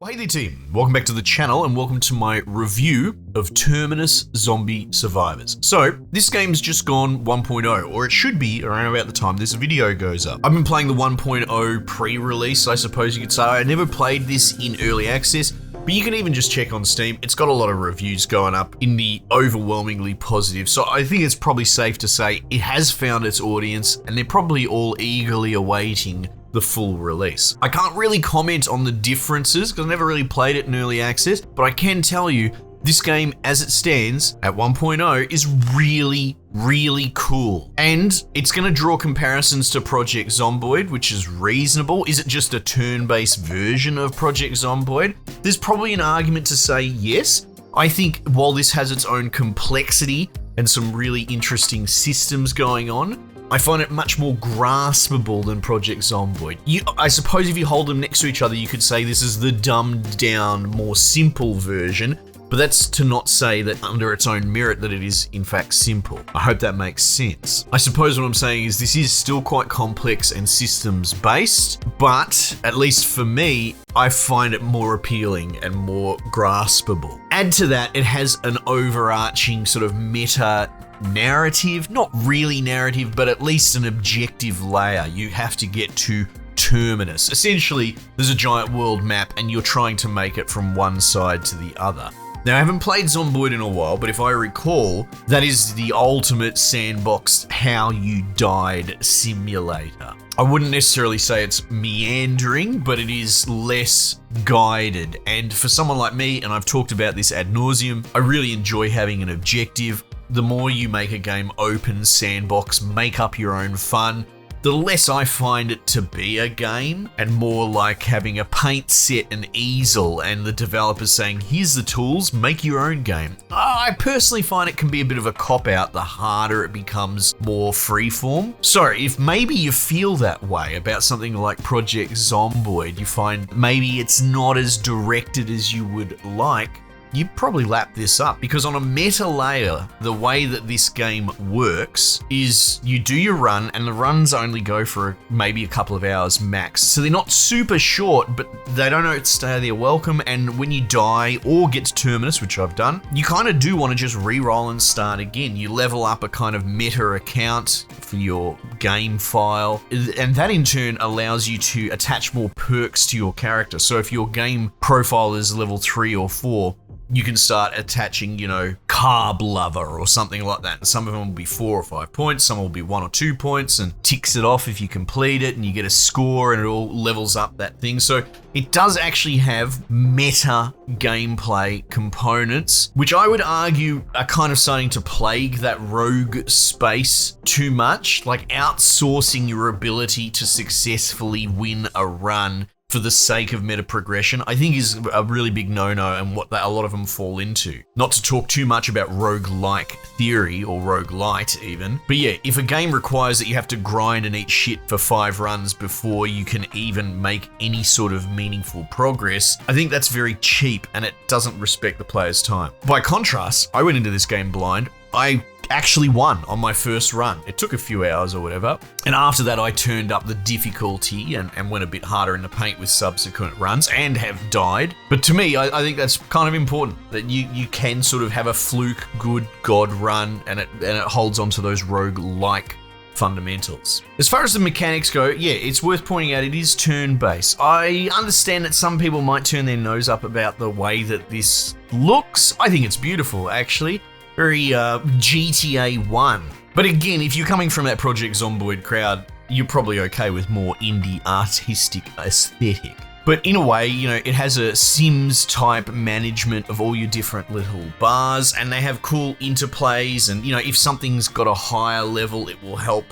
Well, hey there team, welcome back to the channel and welcome to my review of Terminus Zombie Survivors. So, this game's just gone 1.0, or it should be around about the time this video goes up. I've been playing the 1.0 pre-release, I suppose you could say. I never played this in early access, but you can even just check on Steam. It's got a lot of reviews going up in the overwhelmingly positive, so I think it's probably safe to say it has found its audience and they're probably all eagerly awaiting the full release. I can't really comment on the differences because I never really played it in early access, but I can tell you this game as it stands at 1.0 is really cool. And it's going to draw comparisons to Project Zomboid, which is reasonable. Is it just a turn-based version of Project Zomboid? There's probably an argument to say yes. I think while this has its own complexity and some really interesting systems going on, I find it much more graspable than Project Zomboid. I suppose if you hold them next to each other, you could say this is the dumbed down, more simple version, but that's to not say that under its own merit that it is in fact simple. I hope that makes sense. I suppose what I'm saying is this is still quite complex and systems based, but at least for me, I find it more appealing and more graspable. Add to that, it has an overarching sort of meta narrative, not really narrative, but at least an objective layer. You have to get to Terminus. Essentially, there's a giant world map and you're trying to make it from one side to the other. Now, I haven't played Zomboid in a while, but if I recall, that is the ultimate sandbox how you died simulator. I wouldn't necessarily say it's meandering, but it is less guided. And for someone like me, and I've talked about this ad nauseum, I really enjoy having an objective. The more you make a game open sandbox, make up your own fun, the less I find it to be a game and more like having a paint set, an easel, and the developers saying, here's the tools, make your own game. I personally find it can be a bit of a cop-out the harder it becomes more freeform. So if maybe you feel that way about something like Project Zomboid, you find maybe it's not as directed as you would like, you probably lap this up, because on a meta layer, the way that this game works is you do your run and the runs only go for maybe a couple of hours max. So they're not super short, but they don't outstay their welcome. And when you die or get to Terminus, which I've done, you kind of do want to just re-roll and start again. You level up a kind of meta account for your game file, and that in turn allows you to attach more perks to your character. So if your game profile is level 3 or 4, you can start attaching, carb lover or something like that. And some of them will be 4 or 5 points, some will be 1 or 2 points, and ticks it off if you complete it, and you get a score and it all levels up that thing. So it does actually have meta gameplay components, which I would argue are kind of starting to plague that rogue space too much, like outsourcing your ability to successfully win a run for the sake of meta progression, I think is a really big no-no and what a lot of them fall into. Not to talk too much about roguelike theory or roguelite even, but yeah, if a game requires that you have to grind and eat shit for 5 runs before you can even make any sort of meaningful progress, I think that's very cheap and it doesn't respect the player's time. By contrast, I went into this game blind. I actually won on my first run. It took a few hours or whatever. And after that, I turned up the difficulty and went a bit harder in the paint with subsequent runs and have died. But to me, I think that's kind of important, that you can sort of have a fluke, good God run and it holds on to those rogue-like fundamentals. As far as the mechanics go, yeah, it's worth pointing out it is turn-based. I understand that some people might turn their nose up about the way that this looks. I think it's beautiful, actually. Very GTA 1. But again, if you're coming from that Project Zomboid crowd, you're probably okay with more indie artistic aesthetic. But in a way, it has a Sims type management of all your different little bars, and they have cool interplays, and if something's got a higher level, it will help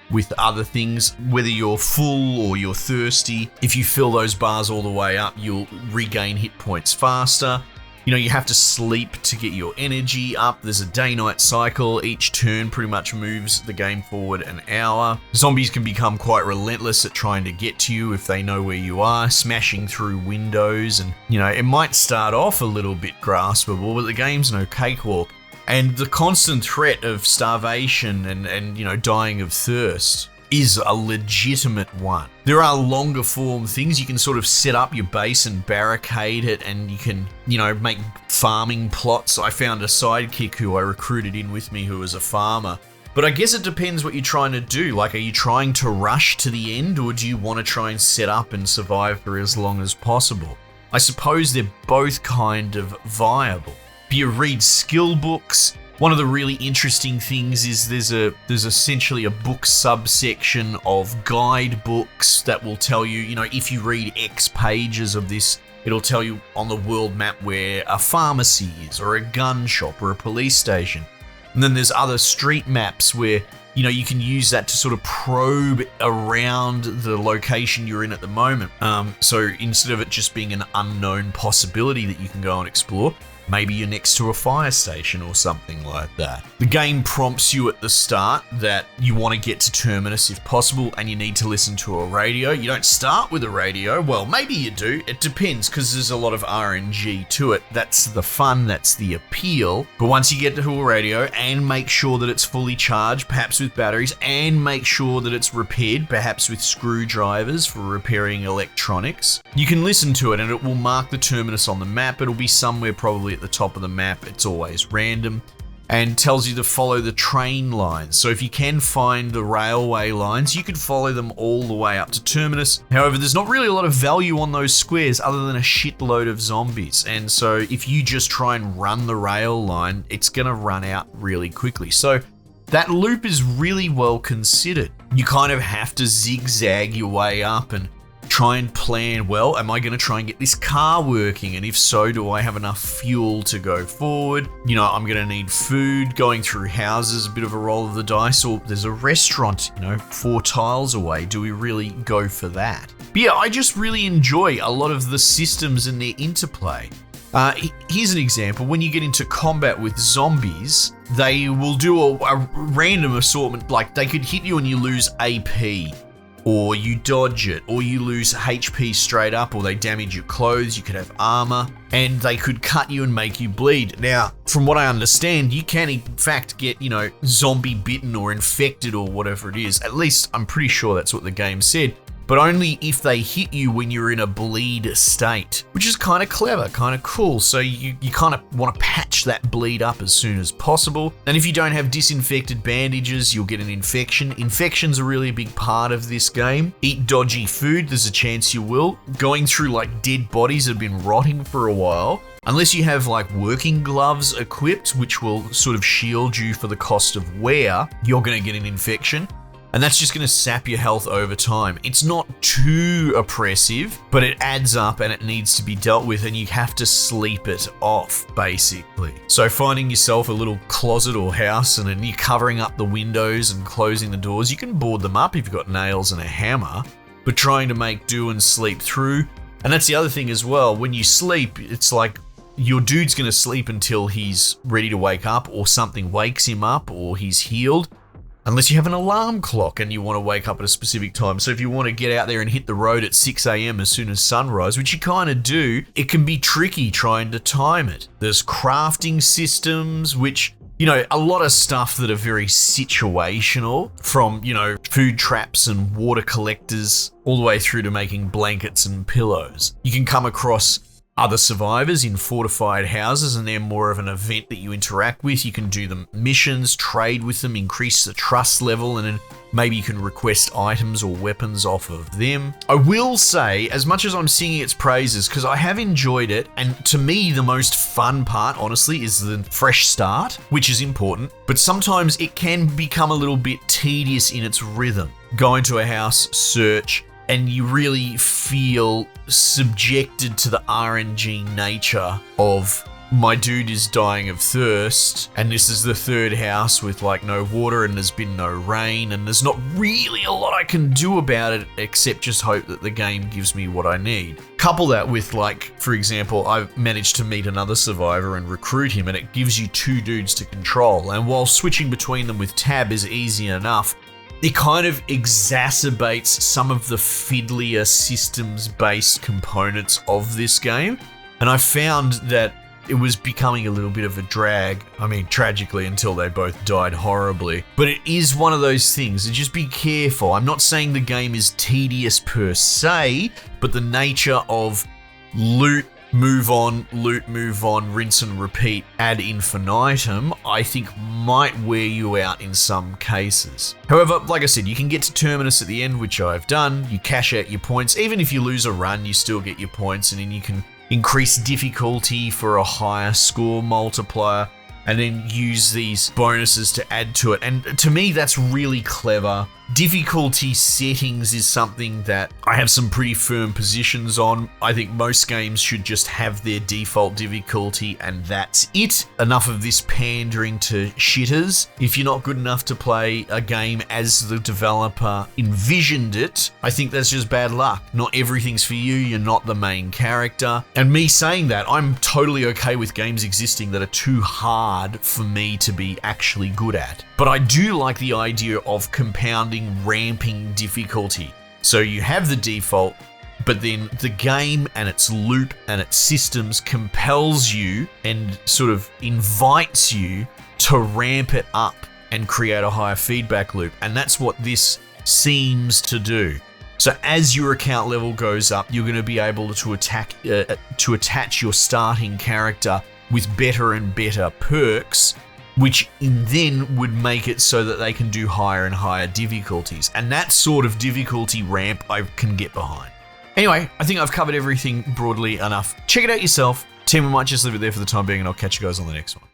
with other things, whether you're full or you're thirsty. If you fill those bars all the way up, you'll regain hit points faster. You have to sleep to get your energy up. There's a day-night cycle. Each turn pretty much moves the game forward an hour. Zombies can become quite relentless at trying to get to you if they know where you are, smashing through windows. And, it might start off a little bit graspable, but the game's no cakewalk. And the constant threat of starvation and dying of thirst is a legitimate one. There are longer form things. You can sort of set up your base and barricade it, and you can, make farming plots. I found a sidekick who I recruited in with me who was a farmer. But I guess it depends what you're trying to do. Like, are you trying to rush to the end, or do you want to try and set up and survive for as long as possible? I suppose they're both kind of viable. You read skill books. One of the really interesting things is there's essentially a book subsection of guidebooks that will tell you, if you read X pages of this, it'll tell you on the world map where a pharmacy is, or a gun shop, or a police station. And then there's other street maps where, you can use that to sort of probe around the location you're in at the moment. So instead of it just being an unknown possibility that you can go and explore, maybe you're next to a fire station or something like that. The game prompts you at the start that you want to get to Terminus if possible, and you need to listen to a radio. You don't start with a radio. Well, maybe you do. It depends, because there's a lot of RNG to it. That's the fun, that's the appeal. But once you get to a radio, and make sure that it's fully charged, perhaps with batteries, and make sure that it's repaired, perhaps with screwdrivers for repairing electronics, you can listen to it, and it will mark the Terminus on the map. It'll be somewhere probably at the top of the map. It's always random, and tells you to follow the train lines. So if you can find the railway lines, you could follow them all the way up to Terminus. However, there's not really a lot of value on those squares other than a shitload of zombies. And so if you just try and run the rail line, it's going to run out really quickly. So that loop is really well considered. You kind of have to zigzag your way up and try and plan, well, am I going to try and get this car working? And if so, do I have enough fuel to go forward? I'm going to need food. Going through houses, a bit of a roll of the dice. Or there's a restaurant, 4 tiles away. Do we really go for that? But yeah, I just really enjoy a lot of the systems and their interplay. Here's an example. When you get into combat with zombies, they will do a random assortment. Like, they could hit you and you lose AP, or you dodge it, or you lose HP straight up, or they damage your clothes. You could have armor, and they could cut you and make you bleed. Now, from what I understand, you can in fact get, zombie bitten or infected or whatever it is. At least I'm pretty sure that's what the game said. But only if they hit you when you're in a bleed state, which is kind of clever, kind of cool. So you kind of want to patch that bleed up as soon as possible. And if you don't have disinfected bandages, you'll get an infection. Infections are really a big part of this game. Eat dodgy food, there's a chance you will. Going through like dead bodies that have been rotting for a while. Unless you have like working gloves equipped, which will sort of shield you for the cost of wear, you're going to get an infection. And that's just going to sap your health over time. It's not too oppressive, but it adds up and it needs to be dealt with, and you have to sleep it off, basically. So finding yourself a little closet or house, and then you're covering up the windows and closing the doors. You can board them up if you've got nails and a hammer, but trying to make do and sleep through. And that's the other thing as well. When you sleep, it's like your dude's going to sleep until he's ready to wake up, or something wakes him up, or he's healed. Unless you have an alarm clock and you want to wake up at a specific time. So if you want to get out there and hit the road at 6 a.m. as soon as sunrise, which you kind of do, it can be tricky trying to time it. There's crafting systems, which, a lot of stuff that are very situational, from, food traps and water collectors all the way through to making blankets and pillows. You can come across other survivors in fortified houses, and they're more of an event that you interact with. You can do them missions, trade with them, increase the trust level, and then maybe you can request items or weapons off of them. I will say, as much as I'm singing its praises, because I have enjoyed it, and to me the most fun part, honestly, is the fresh start, which is important, but sometimes it can become a little bit tedious in its rhythm. Go into a house, search, and you really feel subjected to the RNG nature of, my dude is dying of thirst, and this is the third house with like no water, and there's been no rain, and there's not really a lot I can do about it except just hope that the game gives me what I need. Couple that with, like, for example, I've managed to meet another survivor and recruit him, and it gives you 2 dudes to control, and while switching between them with tab is easy enough, it kind of exacerbates some of the fiddlier systems-based components of this game. And I found that it was becoming a little bit of a drag. I mean, tragically, until they both died horribly. But it is one of those things, and just be careful. I'm not saying the game is tedious per se, but the nature of loot, move on, loot, move on, rinse and repeat ad infinitum, I think might wear you out in some cases. However, like I said, you can get to Terminus at the end, which I've done. You cash out your points. Even if you lose a run, you still get your points, and then you can increase difficulty for a higher score multiplier, and then use these bonuses to add to it. And to me, that's really clever. Difficulty settings is something that I have some pretty firm positions on. I think most games should just have their default difficulty and that's it. Enough of this pandering to shitters. If you're not good enough to play a game as the developer envisioned it, I think that's just bad luck. Not everything's for you. You're not the main character. And me saying that, I'm totally okay with games existing that are too hard for me to be actually good at. But I do like the idea of compounding, ramping difficulty. So you have the default, but then the game and its loop and its systems compels you and sort of invites you to ramp it up and create a higher feedback loop. And that's what this seems to do. So as your account level goes up, you're going to be able to attach your starting character with better and better perks, which then would make it so that they can do higher and higher difficulties. And that sort of difficulty ramp I can get behind. Anyway, I think I've covered everything broadly enough. Check it out yourself. Team, I might just leave it there for the time being, and I'll catch you guys on the next one.